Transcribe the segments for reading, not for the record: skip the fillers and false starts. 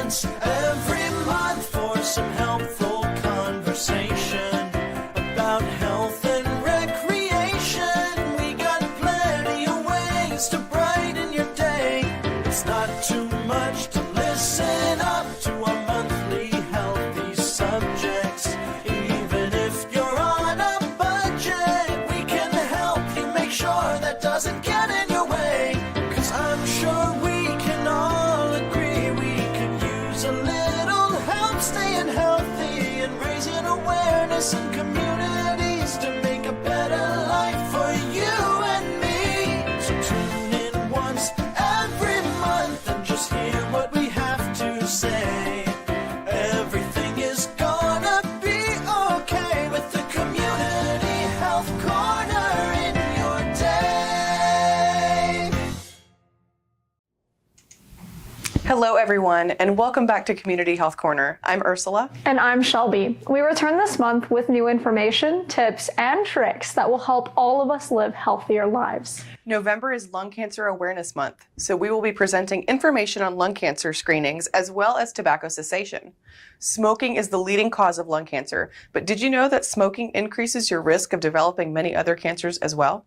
once every month for some helpful conversation about health and recreation. We got plenty of ways to brighten your day. It's not too much to listen up to our monthly healthy subjects. Even if you're on a budget, we can help you make sure that doesn't get in your way. 'Cause I'm sure we can all agree we could use a little help staying healthy and raising awareness in communities to make a better life for you and me. So tune in once every month and just hear what we have to say. Everything is gonna be okay with the Community Health Corner in your day. Hello, everyone, and welcome back to Community Health Corner. I'm Ursula. And I'm Shelby. We return this month with new information, tips, and tricks that will help all of us live healthier lives. November is Lung Cancer Awareness Month, so we will be presenting information on lung cancer screenings as well as tobacco cessation. Smoking is the leading cause of lung cancer, but did you know that smoking increases your risk of developing many other cancers as well?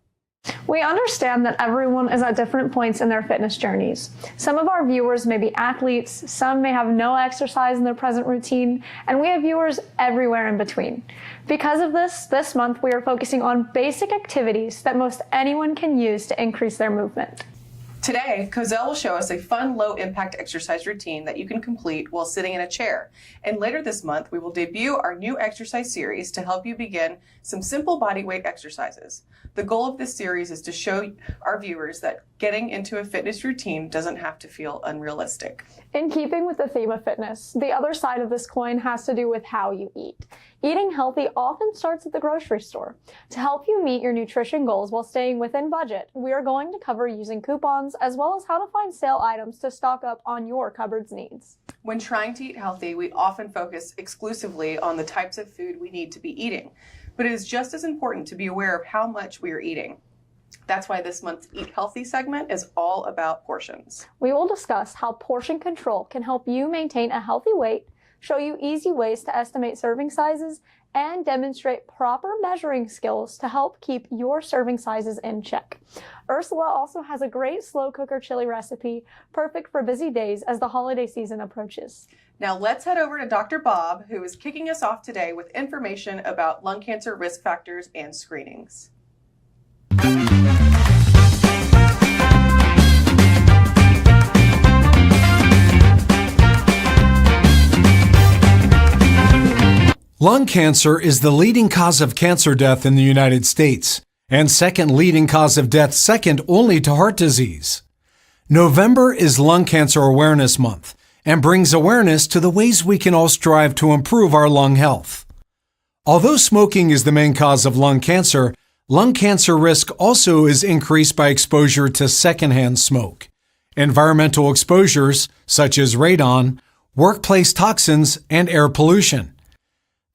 We understand that everyone is at different points in their fitness journeys. Some of our viewers may be athletes, some may have no exercise in their present routine, and we have viewers everywhere in between. Because of this month we are focusing on basic activities that most anyone can use to increase their movement. Today, Cozell will show us a fun, low-impact exercise routine that you can complete while sitting in a chair. And later this month, we will debut our new exercise series to help you begin some simple bodyweight exercises. The goal of this series is to show our viewers that getting into a fitness routine doesn't have to feel unrealistic. In keeping with the theme of fitness, the other side of this coin has to do with how you eat. Eating healthy often starts at the grocery store. To help you meet your nutrition goals while staying within budget, we are going to cover using coupons as well as how to find sale items to stock up on your cupboard's needs. When trying to eat healthy, we often focus exclusively on the types of food we need to be eating, but it is just as important to be aware of how much we are eating. That's why this month's Eat Healthy segment is all about portions. We will discuss how portion control can help you maintain a healthy weight, show you easy ways to estimate serving sizes, and demonstrate proper measuring skills to help keep your serving sizes in check. Ursula also has a great slow cooker chili recipe, perfect for busy days as the holiday season approaches. Now let's head over to Dr. Bob, who is kicking us off today with information about lung cancer risk factors and screenings. Lung cancer is the leading cause of cancer death in the United States, and second leading cause of death, second only to heart disease. November is Lung Cancer Awareness Month and brings awareness to the ways we can all strive to improve our lung health. Although smoking is the main cause of lung cancer risk also is increased by exposure to secondhand smoke, environmental exposures such as radon, workplace toxins, and air pollution.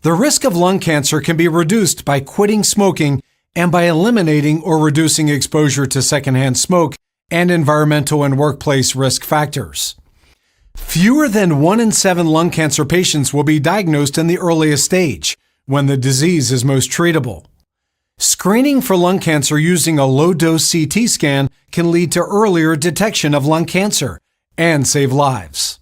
The risk of lung cancer can be reduced by quitting smoking and by eliminating or reducing exposure to secondhand smoke and environmental and workplace risk factors. Fewer than 1 in 7 lung cancer patients will be diagnosed in the earliest stage, when the disease is most treatable. Screening for lung cancer using a low-dose CT scan can lead to earlier detection of lung cancer and save lives.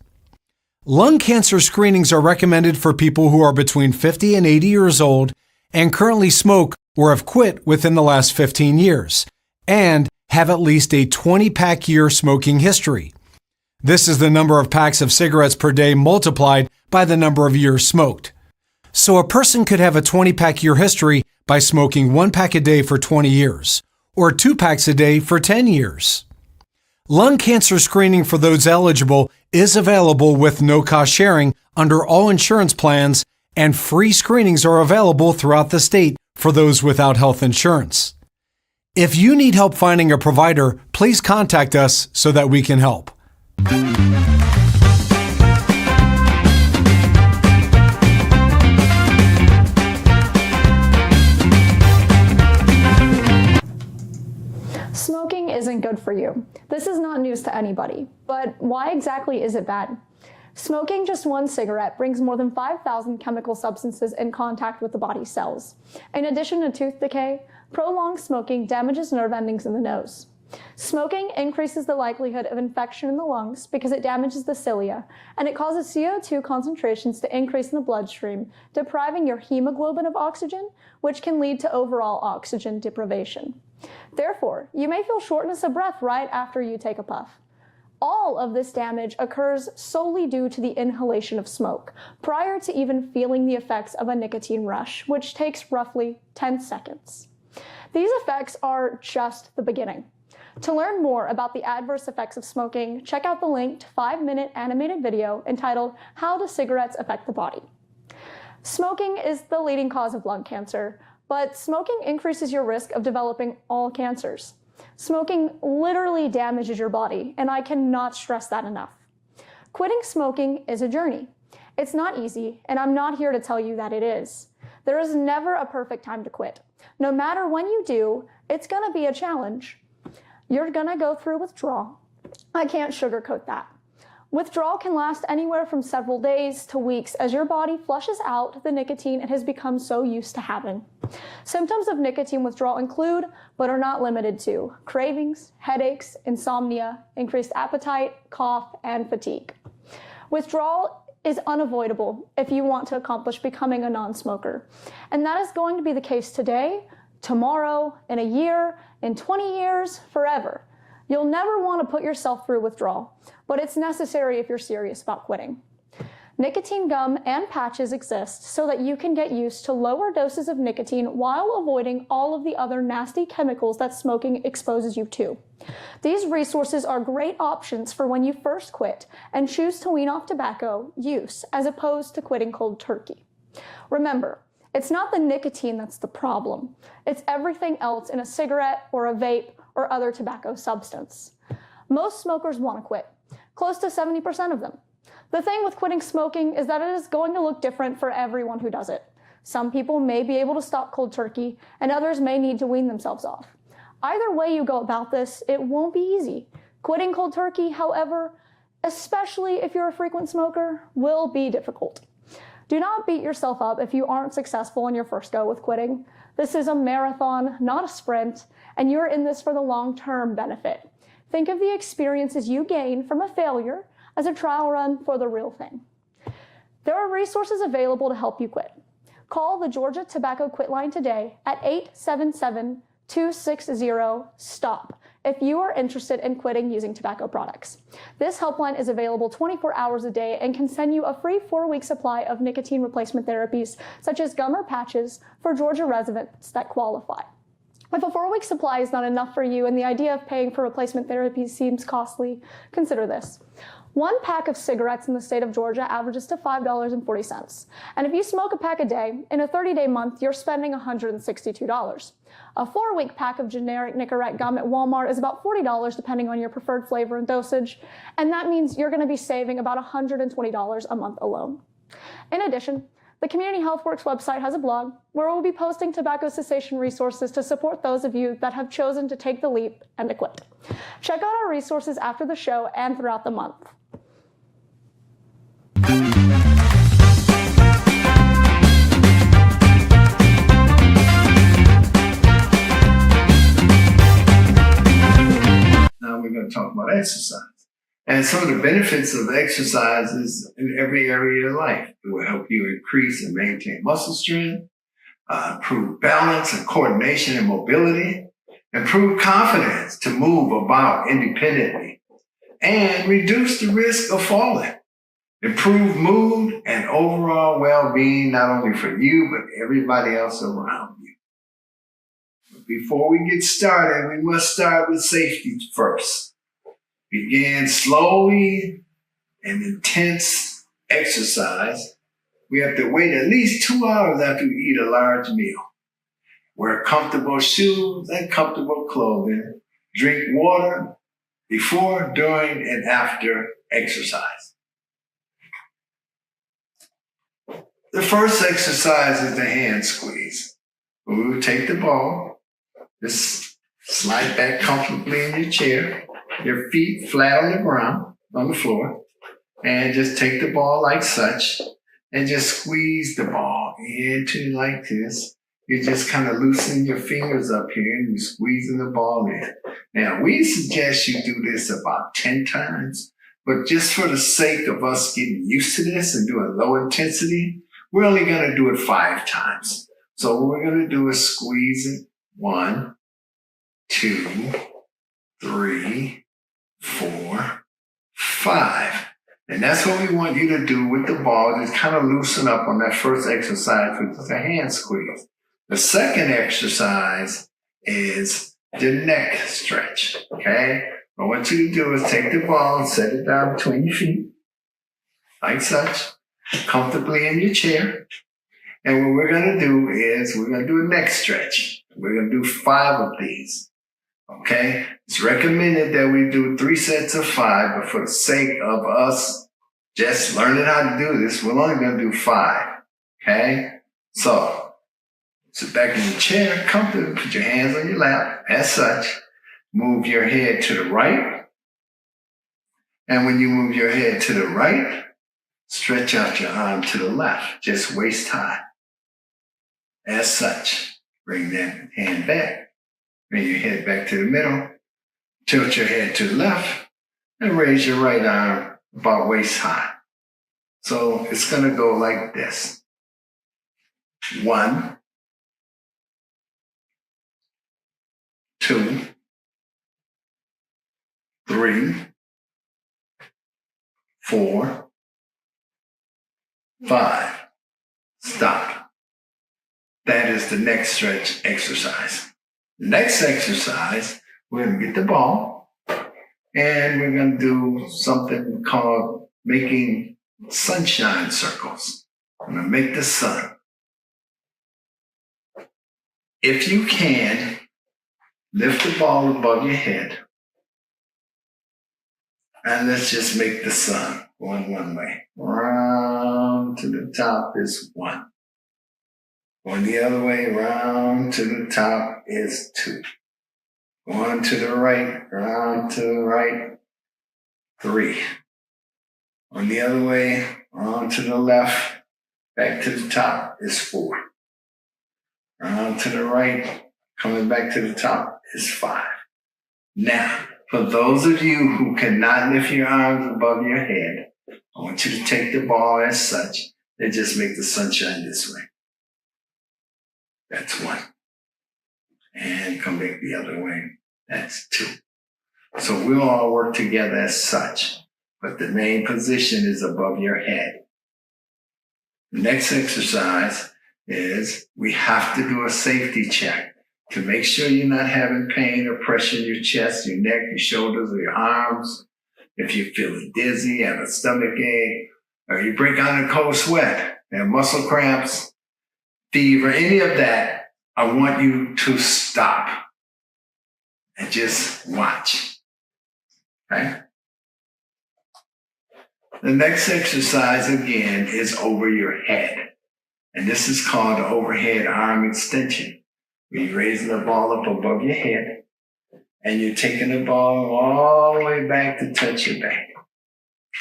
Lung cancer screenings are recommended for people who are between 50 and 80 years old and currently smoke or have quit within the last 15 years and have at least a 20-pack year smoking history. This is the number of packs of cigarettes per day multiplied by the number of years smoked. So a person could have a 20-pack year history by smoking 1 pack a day for 20 years or 2 packs a day for 10 years. Lung cancer screening for those eligible is available with no cost sharing under all insurance plans, and free screenings are available throughout the state for those without health insurance. If you need help finding a provider, please contact us so that we can help. Smoking isn't good for you. This is not news to anybody, but why exactly is it bad? Smoking just one cigarette brings more than 5,000 chemical substances in contact with the body's cells. In addition to tooth decay, prolonged smoking damages nerve endings in the nose. Smoking increases the likelihood of infection in the lungs because it damages the cilia, and it causes CO2 concentrations to increase in the bloodstream, depriving your hemoglobin of oxygen, which can lead to overall oxygen deprivation. Therefore, you may feel shortness of breath right after you take a puff. All of this damage occurs solely due to the inhalation of smoke, prior to even feeling the effects of a nicotine rush, which takes roughly 10 seconds. These effects are just the beginning. To learn more about the adverse effects of smoking, check out the linked 5-minute animated video entitled How Do Cigarettes Affect the Body? Smoking is the leading cause of lung cancer, but smoking increases your risk of developing all cancers. Smoking literally damages your body, and I cannot stress that enough. Quitting smoking is a journey. It's not easy, and I'm not here to tell you that it is. There is never a perfect time to quit. No matter when you do, it's going to be a challenge. You're going to go through withdrawal. I can't sugarcoat that. Withdrawal can last anywhere from several days to weeks as your body flushes out the nicotine it has become so used to having. Symptoms of nicotine withdrawal include, but are not limited to, cravings, headaches, insomnia, increased appetite, cough, and fatigue. Withdrawal is unavoidable if you want to accomplish becoming a non-smoker. And that is going to be the case today, tomorrow, in a year, in 20 years, forever. You'll never want to put yourself through withdrawal, but it's necessary if you're serious about quitting. Nicotine gum and patches exist so that you can get used to lower doses of nicotine while avoiding all of the other nasty chemicals that smoking exposes you to. These resources are great options for when you first quit and choose to wean off tobacco use as opposed to quitting cold turkey. Remember, it's not the nicotine that's the problem. It's everything else in a cigarette or a vape or other tobacco substance. Most smokers want to quit, close to 70% of them. The thing with quitting smoking is that it is going to look different for everyone who does it. Some people may be able to stop cold turkey, and others may need to wean themselves off. Either way you go about this, it won't be easy. Quitting cold turkey, however, especially if you're a frequent smoker, will be difficult. Do not beat yourself up if you aren't successful in your first go with quitting. This is a marathon, not a sprint, and you're in this for the long-term benefit. Think of the experiences you gain from a failure as a trial run for the real thing. There are resources available to help you quit. Call the Georgia Tobacco Quit Line today at 877-260-STOP if you are interested in quitting using tobacco products. This helpline is available 24 hours a day and can send you a free 4-week supply of nicotine replacement therapies such as gum or patches for Georgia residents that qualify. If a 4-week supply is not enough for you and the idea of paying for replacement therapies seems costly, consider this. 1 pack of cigarettes in the state of Georgia averages to $5.40. And if you smoke a pack a day, in a 30-day month, you're spending $162. A 4-week pack of generic Nicorette gum at Walmart is about $40 depending on your preferred flavor and dosage, and that means you're going to be saving about $120 a month alone. In addition, the Community Health Works website has a blog where we'll be posting tobacco cessation resources to support those of you that have chosen to take the leap and to quit. Check out our resources after the show and throughout the month. Now we're going to talk about exercise. And some of the benefits of exercise is in every area of life. It will help you increase and maintain muscle strength, improve balance and coordination and mobility, improve confidence to move about independently, and reduce the risk of falling, improve mood and overall well-being, not only for you, but everybody else around you. But before we get started, we must start with safety first. Begin slowly and intense exercise. We have to wait at least 2 hours after we eat a large meal. Wear comfortable shoes and comfortable clothing. Drink water before, during, and after exercise. The first exercise is the hand squeeze. We will take the ball, just slide back comfortably in your chair, your feet flat on the ground, on the floor. And just take the ball like such and just squeeze the ball into like this. You just kind of loosen your fingers up here and you're squeezing the ball in. Now, we suggest you do this about 10 times, but just for the sake of us getting used to this and doing low intensity, we're only going to do it 5 times. So what we're going to do is squeeze it 1, 2, 3, 4, 5. And that's what we want you to do with the ball. Just kind of loosen up on that first exercise, which is a hand squeeze. The second exercise is the neck stretch, okay? What I want you to do is take the ball and set it down between your feet, like such, comfortably in your chair. And what we're going to do is we're going to do a neck stretch. We're going to do 5 of these, okay? It's recommended that we do 3 sets of 5, but for the sake of us just learning how to do this, we're only going to do 5, okay? So, sit back in your chair, comfortably, put your hands on your lap, as such. Move your head to the right. And when you move your head to the right, stretch out your arm to the left, just waist high. As such, bring that hand back. Bring your head back to the middle. Tilt your head to the left and raise your right arm about waist high. So it's going to go like this. 1, 2, 3, 4, 5. Stop. That is the neck stretch exercise. Next exercise, we're going to get the ball and we're going to do something called making sunshine circles. I'm going to make the sun. If you can, lift the ball above your head. And let's just make the sun going one way. Round to the top is 1. Going the other way, round to the top is 2. Going to the right, round to the right, 3. On the other way, round to the left, back to the top is 4. Round to the right, coming back to the top is 5. Now, for those of you who cannot lift your arms above your head, I want you to take the ball as such and just make the sunshine this way. That's 1. And come back the other way. That's 2. So we'll all work together as such, but the main position is above your head. The next exercise is we have to do a safety check to make sure you're not having pain or pressure in your chest, your neck, your shoulders, or your arms. If you're feeling dizzy, have a stomach ache, or you break out in a cold sweat, have muscle cramps, fever, any of that, I want you to stop and just watch. Okay? The next exercise, again, is over your head. And this is called the overhead arm extension. Where you're raising the ball up above your head, and you're taking the ball all the way back to touch your back.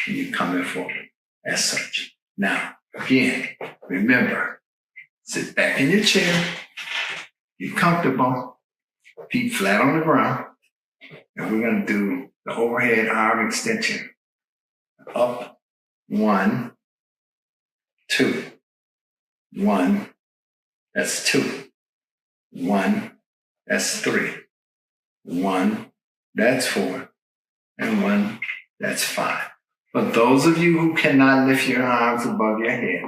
And you're coming forward as such. Now, again, remember, sit back in your chair, get comfortable, feet flat on the ground, and we're going to do the overhead arm extension. Up, 1, 2, 1, that's 2. 1, that's 3. 1, that's 4. And 1, that's 5. But those of you who cannot lift your arms above your head,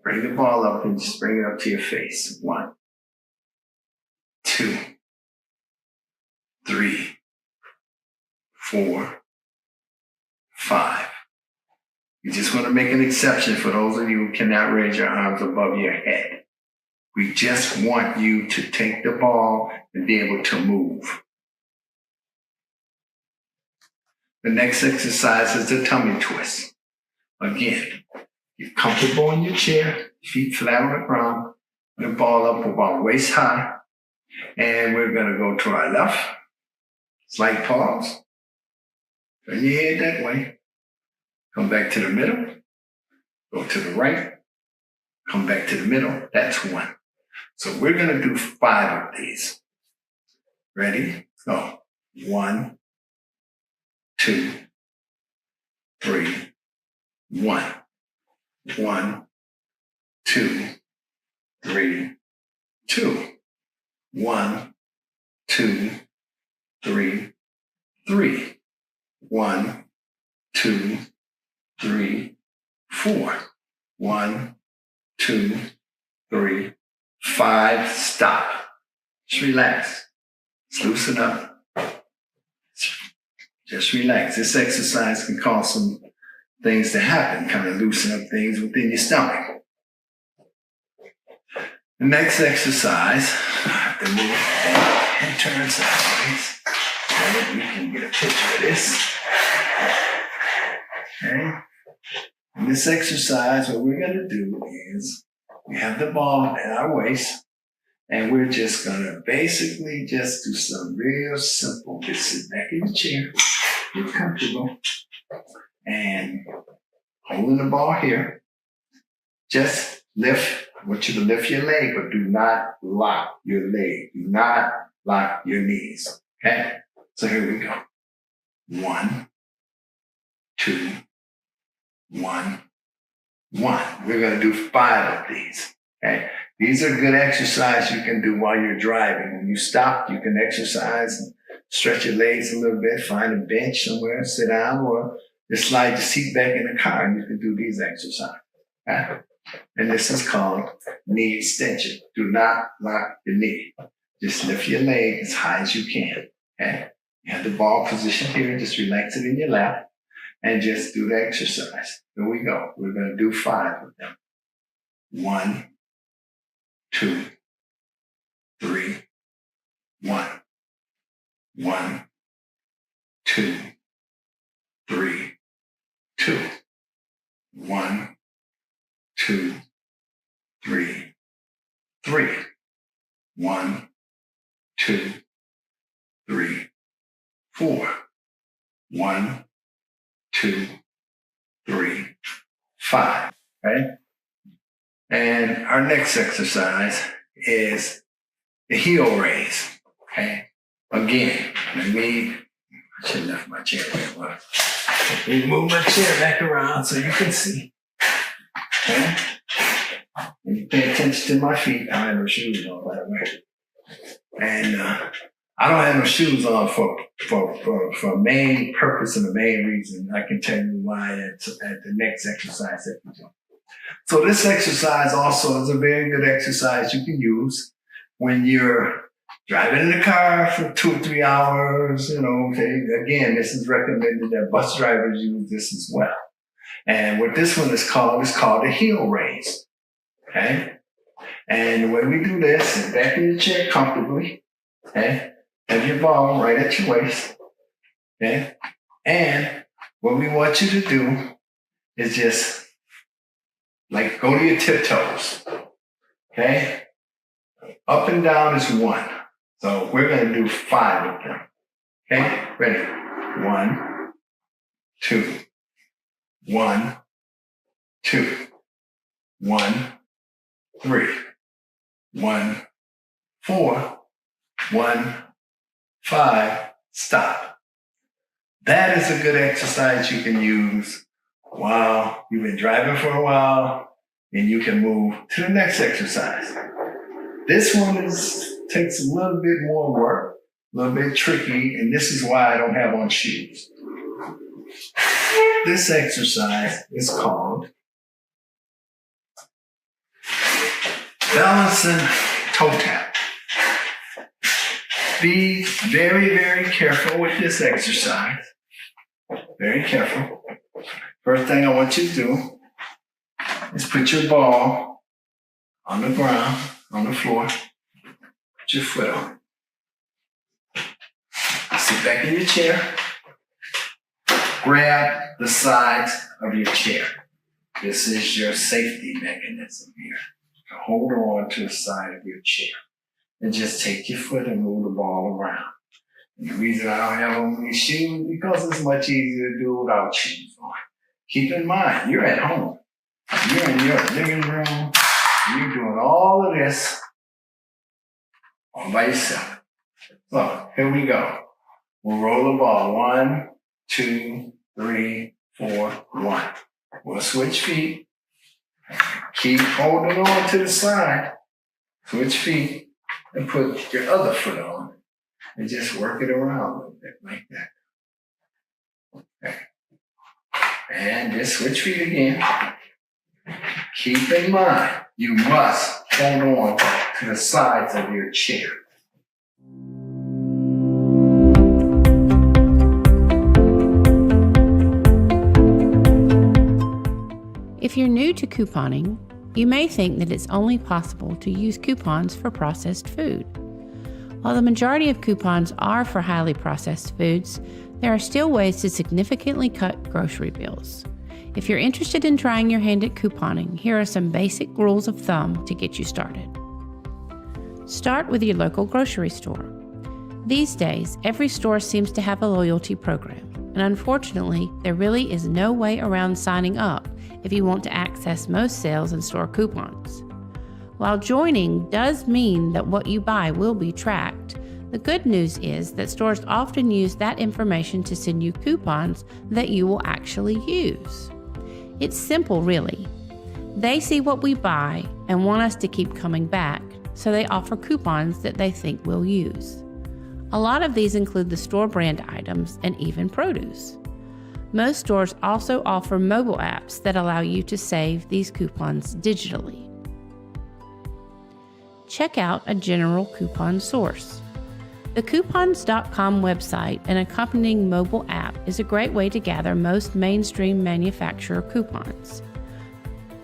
bring the ball up and just bring it up to your face. 1, 2, 3, 4, 5. You just want to make an exception for those of you who cannot raise your arms above your head. We just want you to take the ball and be able to move. The next exercise is the tummy twist. Again, you're comfortable in your chair, feet flat on the ground, the ball up about waist high. And we're going to go to our left. Slight pause. Turn your head that way. come back to the middle, go to the right, come back to the middle. That's 1. So we're going to do 5 of these. Ready? Go. 1, 2, 3, 1. 1, 2, 3, 2. 1, 2, 3, 3. 1, 2, 3, 4. 1, 2, 3, 5. Stop. Just relax. Just loosen up. Just relax. This exercise can cause some things to happen, kind of loosen up things within your stomach. The next exercise, I have to move back and turn sideways. Okay, we can get a picture of this. Okay. In this exercise, what we're going to do is we have the ball at our waist, and we're just going to basically just do some real simple. Just sit back in the chair, get comfortable, and holding the ball here. Just lift. I want you to lift your leg, but do not lock your leg. Do not lock your knees. Okay? So here we go. 1, 2, 1, 1. We're going to do 5 of these. Okay? These are good exercises you can do while you're driving. When you stop, you can exercise and stretch your legs a little bit, find a bench somewhere, sit down, or just slide your seat back in the car and you can do these exercises. Okay? And this is called knee extension. Do not lock your knee. Just lift your leg as high as you can. Okay? You have the ball positioned here. Just relax it in your lap and just do the exercise. Here we go. We're going to do 5 of them. 1, 2, 3, 1. 1, 2, 3, 2. 1, 2, 3, 3. 1, 2, 3, 4. 1, 2, 3, 5. Okay? And our next exercise is the heel raise. Okay? Again, I should have left my chair where it was. Let me move my chair back around so you can see. Okay? And you pay attention to my feet. I have no shoes on, by the way. And I don't have no shoes on for main purpose and the main reason. I can tell you why at the next exercise that we do. So this exercise also is a very good exercise you can use when you're driving in the car for 2 or 3 hours. You know, okay. Again, this is recommended that bus drivers use this as well. And what this one is called a heel raise. Okay? And when we do this, sit back in your chair comfortably. Okay? Have your ball right at your waist. Okay? And what we want you to do is just like go to your tiptoes. Okay? Up and down is 1. So we're going to do 5 of them. Okay? Ready? 1, 2. 1, 2. 1, 3. 1, 4. 1, 5. Stop. That is a good exercise you can use while you've been driving for a while, and you can move to the next exercise. This one takes a little bit more work, a little bit tricky, and this is why I don't have on shoes. This exercise is called balancing toe tap. Be very, very careful with this exercise. Very careful. First thing I want you to do is put your ball on the ground, on the floor. Put your foot on it. Sit back in your chair. Grab the sides of your chair. This is your safety mechanism here. Hold on to the side of your chair. And just take your foot and move the ball around. And the reason I don't have on these shoes is because it's much easier to do without shoes on. Keep in mind, you're at home. You're in your living room. You're doing all of this all by yourself. So here we go. We'll roll the ball. 1, 2, 3, 4, 1. We'll switch feet. Keep holding on to the side. Switch feet and put your other foot on. And just work it around a little bit like that. Okay. And just switch feet again. Keep in mind, you must hold on to the sides of your chair. If you're new to couponing, you may think that it's only possible to use coupons for processed food. While the majority of coupons are for highly processed foods, there are still ways to significantly cut grocery bills. If you're interested in trying your hand at couponing, here are some basic rules of thumb to get you started. Start with your local grocery store. These days, every store seems to have a loyalty program, and unfortunately, there really is no way around signing up if you want to access most sales and store coupons. While joining does mean that what you buy will be tracked, the good news is that stores often use that information to send you coupons that you will actually use. It's simple, really. They see what we buy and want us to keep coming back, so they offer coupons that they think we'll use. A lot of these include the store brand items and even produce. Most stores also offer mobile apps that allow you to save these coupons digitally. Check out a general coupon source. The coupons.com website and accompanying mobile app is a great way to gather most mainstream manufacturer coupons.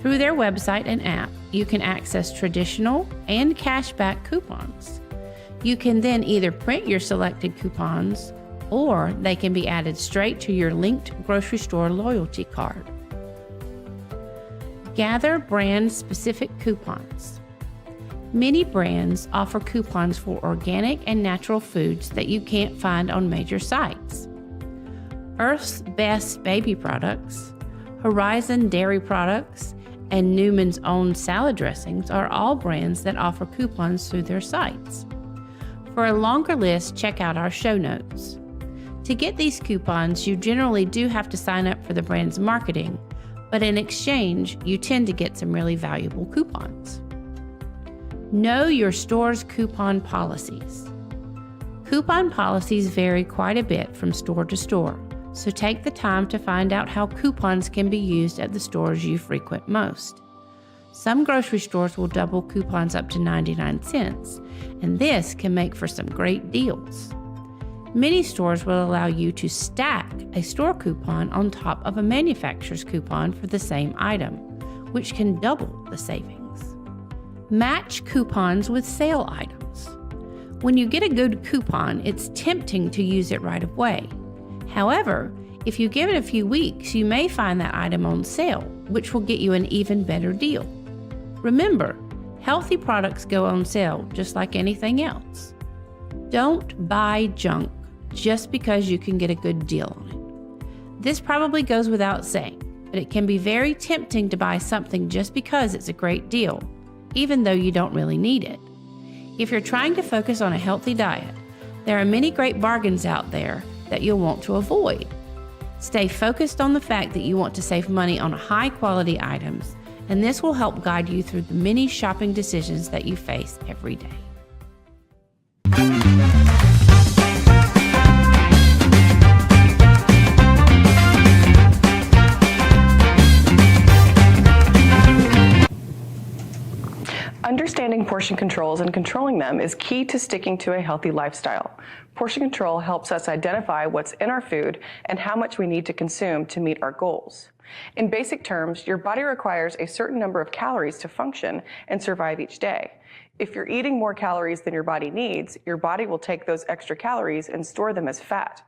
Through their website and app, you can access traditional and cashback coupons. You can then either print your selected coupons or they can be added straight to your linked grocery store loyalty card. Gather brand-specific coupons. Many brands offer coupons for organic and natural foods that you can't find on major sites. Earth's Best baby products, Horizon dairy products, and Newman's Own salad dressings are all brands that offer coupons through their sites. For a longer list, check out our show notes. To get these coupons, you generally do have to sign up for the brand's marketing, but in exchange, you tend to get some really valuable coupons. Know your store's coupon policies. Coupon policies vary quite a bit from store to store, so take the time to find out how coupons can be used at the stores you frequent most. Some grocery stores will double coupons up to 99 cents, and this can make for some great deals. Many stores will allow you to stack a store coupon on top of a manufacturer's coupon for the same item, which can double the savings. Match coupons with sale items. When you get a good coupon, it's tempting to use it right away. However, if you give it a few weeks, you may find that item on sale, which will get you an even better deal. Remember, healthy products go on sale just like anything else. Don't buy junk just because you can get a good deal on it. This probably goes without saying, but it can be very tempting to buy something just because it's a great deal, even though you don't really need it. If you're trying to focus on a healthy diet, there are many great bargains out there that you'll want to avoid. Stay focused on the fact that you want to save money on high-quality items, and this will help guide you through the many shopping decisions that you face every day. Understanding portion controls and controlling them is key to sticking to a healthy lifestyle. Portion control helps us identify what's in our food and how much we need to consume to meet our goals. In basic terms, your body requires a certain number of calories to function and survive each day. If you're eating more calories than your body needs, your body will take those extra calories and store them as fat.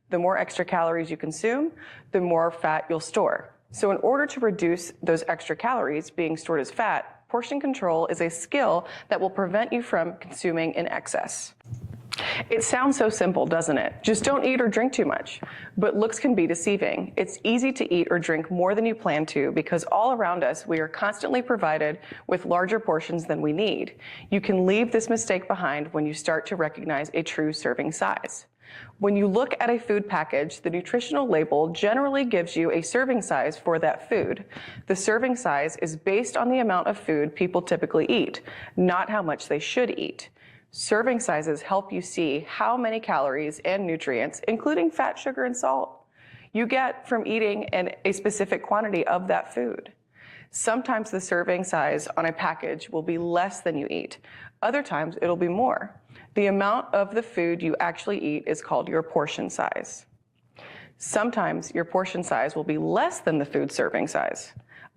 The more extra calories you consume, the more fat you'll store. So in order to reduce those extra calories being stored as fat, portion control is a skill that will prevent you from consuming in excess. It sounds so simple, doesn't it? Just don't eat or drink too much. But looks can be deceiving. It's easy to eat or drink more than you plan to because all around us we are constantly provided with larger portions than we need. You can leave this mistake behind when you start to recognize a true serving size. When you look at a food package, the nutritional label generally gives you a serving size for that food. The serving size is based on the amount of food people typically eat, not how much they should eat. Serving sizes help you see how many calories and nutrients, including fat, sugar, and salt, you get from eating a specific quantity of that food. Sometimes the serving size on a package will be less than you eat. Other times it'll be more. The amount of the food you actually eat is called your portion size. Sometimes your portion size will be less than the food serving size.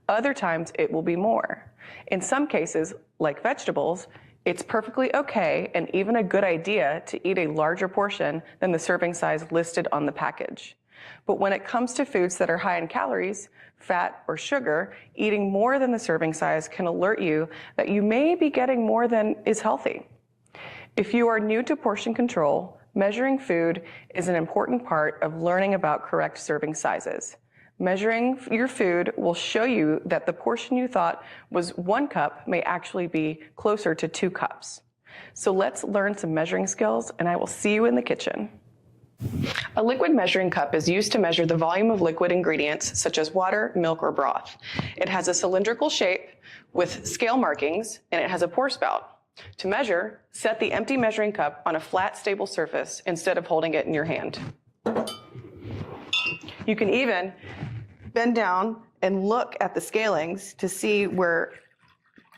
Other times it will be more. In some cases, like vegetables, it's perfectly okay and even a good idea to eat a larger portion than the serving size listed on the package. But when it comes to foods that are high in calories, fat, or sugar, eating more than the serving size can alert you that you may be getting more than is healthy. If you are new to portion control, measuring food is an important part of learning about correct serving sizes. Measuring your food will show you that the portion you thought was 1 cup may actually be closer to 2 cups. So let's learn some measuring skills, and I will see you in the kitchen. A liquid measuring cup is used to measure the volume of liquid ingredients such as water, milk, or broth. It has a cylindrical shape with scale markings, and it has a pour spout. To measure, set the empty measuring cup on a flat, stable surface instead of holding it in your hand. You can even bend down and look at the scalings to see where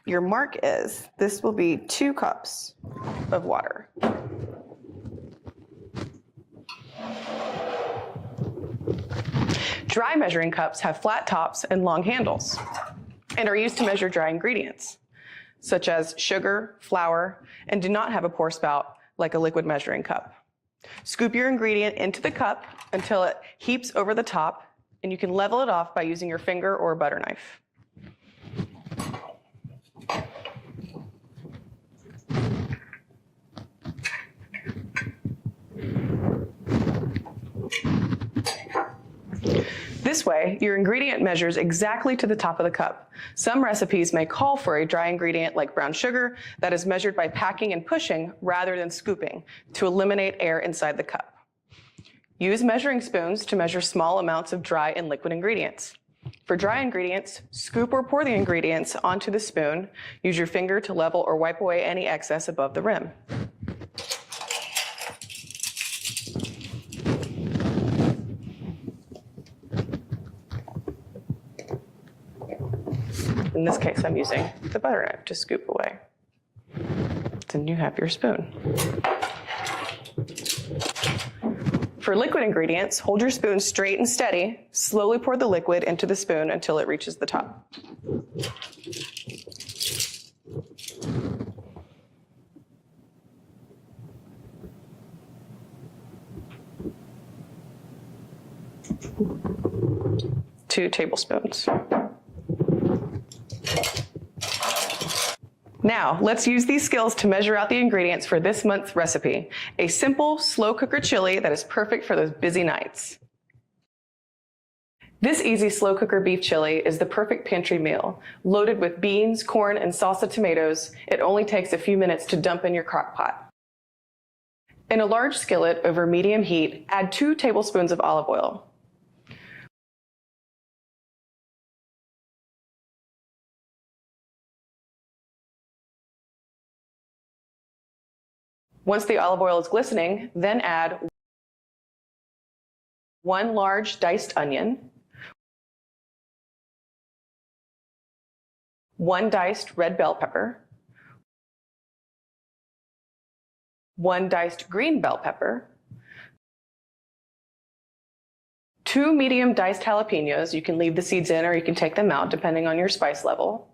your mark is. This will be 2 cups of water. Dry measuring cups have flat tops and long handles and are used to measure dry ingredients, such as sugar, flour, and do not have a pour spout like a liquid measuring cup. Scoop your ingredient into the cup until it heaps over the top, and you can level it off by using your finger or a butter knife. This way, your ingredient measures exactly to the top of the cup. Some recipes may call for a dry ingredient like brown sugar that is measured by packing and pushing rather than scooping to eliminate air inside the cup. Use measuring spoons to measure small amounts of dry and liquid ingredients. For dry ingredients, scoop or pour the ingredients onto the spoon. Use your finger to level or wipe away any excess above the rim. In this case, I'm using the butter knife to scoop away. Then you have your spoon. For liquid ingredients, hold your spoon straight and steady. Slowly pour the liquid into the spoon until it reaches the top. Two tablespoons. Now, let's use these skills to measure out the ingredients for this month's recipe, a simple, slow cooker chili that is perfect for those busy nights. This easy slow cooker beef chili is the perfect pantry meal. Loaded with beans, corn, and salsa tomatoes, it only takes a few minutes to dump in your crock pot. In a large skillet over medium heat, add 2 tablespoons of olive oil. Once the olive oil is glistening, then add 1 large diced onion, 1 diced red bell pepper, 1 diced green bell pepper, 2 medium diced jalapenos. You can leave the seeds in or you can take them out depending on your spice level,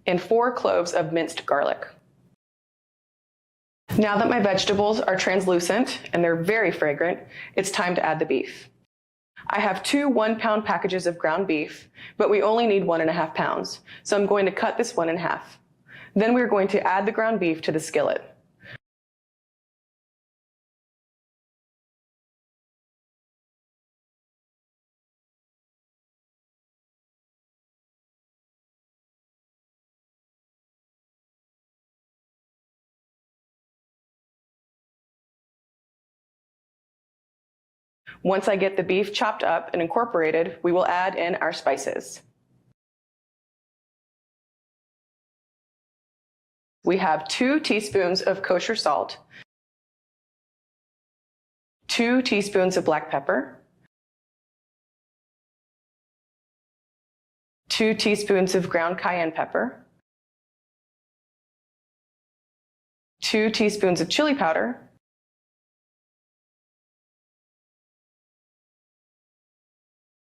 and 4 cloves of minced garlic. Now that my vegetables are translucent and they're very fragrant, it's time to add the beef. I have 2 1-pound packages of ground beef, but we only need 1.5 pounds, so I'm going to cut this one in half. Then we're going to add the ground beef to the skillet. Once I get the beef chopped up and incorporated, we will add in our spices. We have 2 teaspoons of kosher salt, 2 teaspoons of black pepper, 2 teaspoons of ground cayenne pepper, 2 teaspoons of chili powder,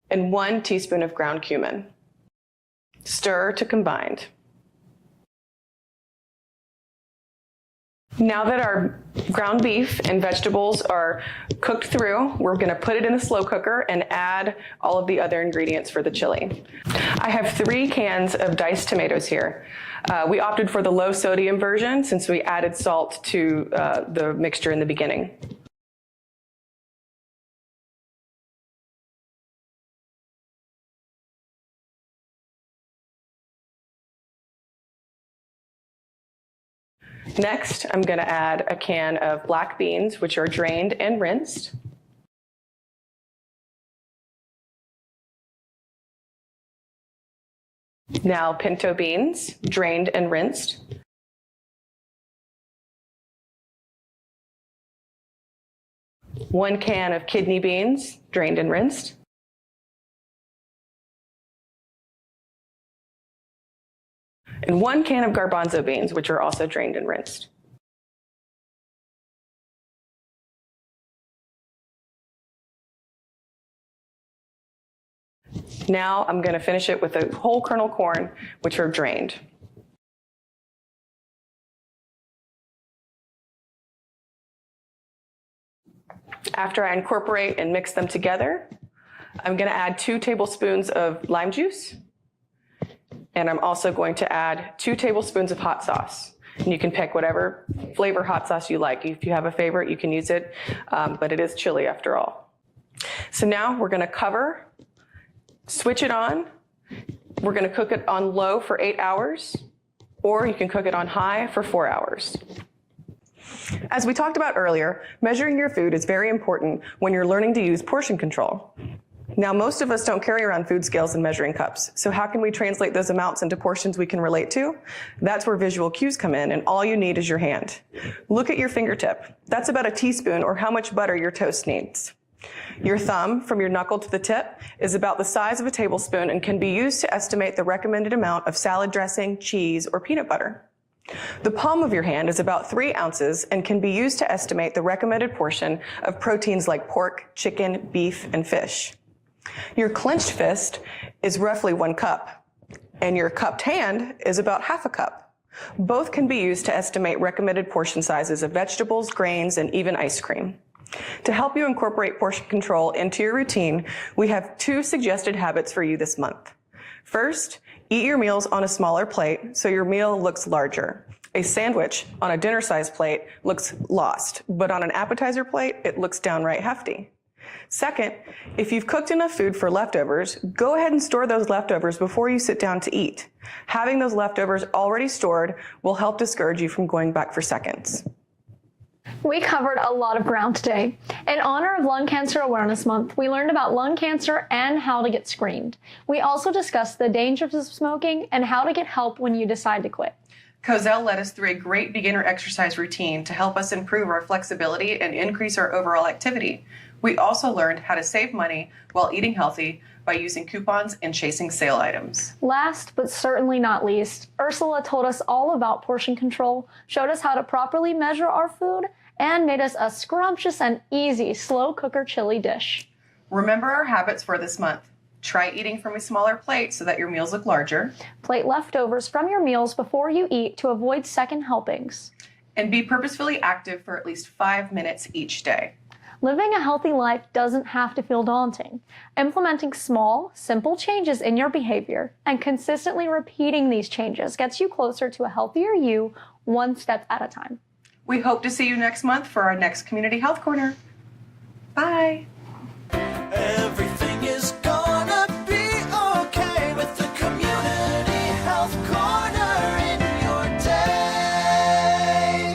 and 1 teaspoon of ground cumin. Stir to combine. Now that our ground beef and vegetables are cooked through, we're going to put it in the slow cooker and add all of the other ingredients for the chili. I have 3 cans of diced tomatoes here. We opted for the low sodium version since we added salt to the mixture in the beginning. Next, I'm going to add a can of black beans, which are drained and rinsed. Now, pinto beans, drained and rinsed. One can of kidney beans, drained and rinsed. And 1 can of garbanzo beans, which are also drained and rinsed. Now I'm going to finish it with a whole kernel corn, which are drained. After I incorporate and mix them together, I'm going to add 2 tablespoons of lime juice. And I'm also going to add 2 tablespoons of hot sauce. And you can pick whatever flavor hot sauce you like. If you have a favorite, you can use it, but it is chili after all. So now we're going to cover, switch it on. We're going to cook it on low for 8 hours, or you can cook it on high for 4 hours. As we talked about earlier, measuring your food is very important when you're learning to use portion control. Now, most of us don't carry around food scales and measuring cups, so how can we translate those amounts into portions we can relate to? That's where visual cues come in, and all you need is your hand. Look at your fingertip. That's about a teaspoon, or how much butter your toast needs. Your thumb, from your knuckle to the tip, is about the size of a tablespoon and can be used to estimate the recommended amount of salad dressing, cheese, or peanut butter. The palm of your hand is about 3 ounces and can be used to estimate the recommended portion of proteins like pork, chicken, beef, and fish. Your clenched fist is roughly 1 cup, and your cupped hand is about half a cup. Both can be used to estimate recommended portion sizes of vegetables, grains, and even ice cream. To help you incorporate portion control into your routine, we have 2 suggested habits for you this month. First, eat your meals on a smaller plate so your meal looks larger. A sandwich on a dinner-sized plate looks lost, but on an appetizer plate, it looks downright hefty. Second, if you've cooked enough food for leftovers, go ahead and store those leftovers before you sit down to eat. Having those leftovers already stored will help discourage you from going back for seconds. We covered a lot of ground today. In honor of Lung Cancer Awareness Month, we learned about lung cancer and how to get screened. We also discussed the dangers of smoking and how to get help when you decide to quit. Cozell led us through a great beginner exercise routine to help us improve our flexibility and increase our overall activity. We also learned how to save money while eating healthy by using coupons and chasing sale items. Last but certainly not least, Ursula told us all about portion control, showed us how to properly measure our food, and made us a scrumptious and easy slow cooker chili dish. Remember our habits for this month. Try eating from a smaller plate so that your meals look larger. Plate leftovers from your meals before you eat to avoid second helpings. And be purposefully active for at least 5 minutes each day. Living a healthy life doesn't have to feel daunting. Implementing small, simple changes in your behavior and consistently repeating these changes gets you closer to a healthier you, one step at a time. We hope to see you next month for our next Community Health Corner. Bye.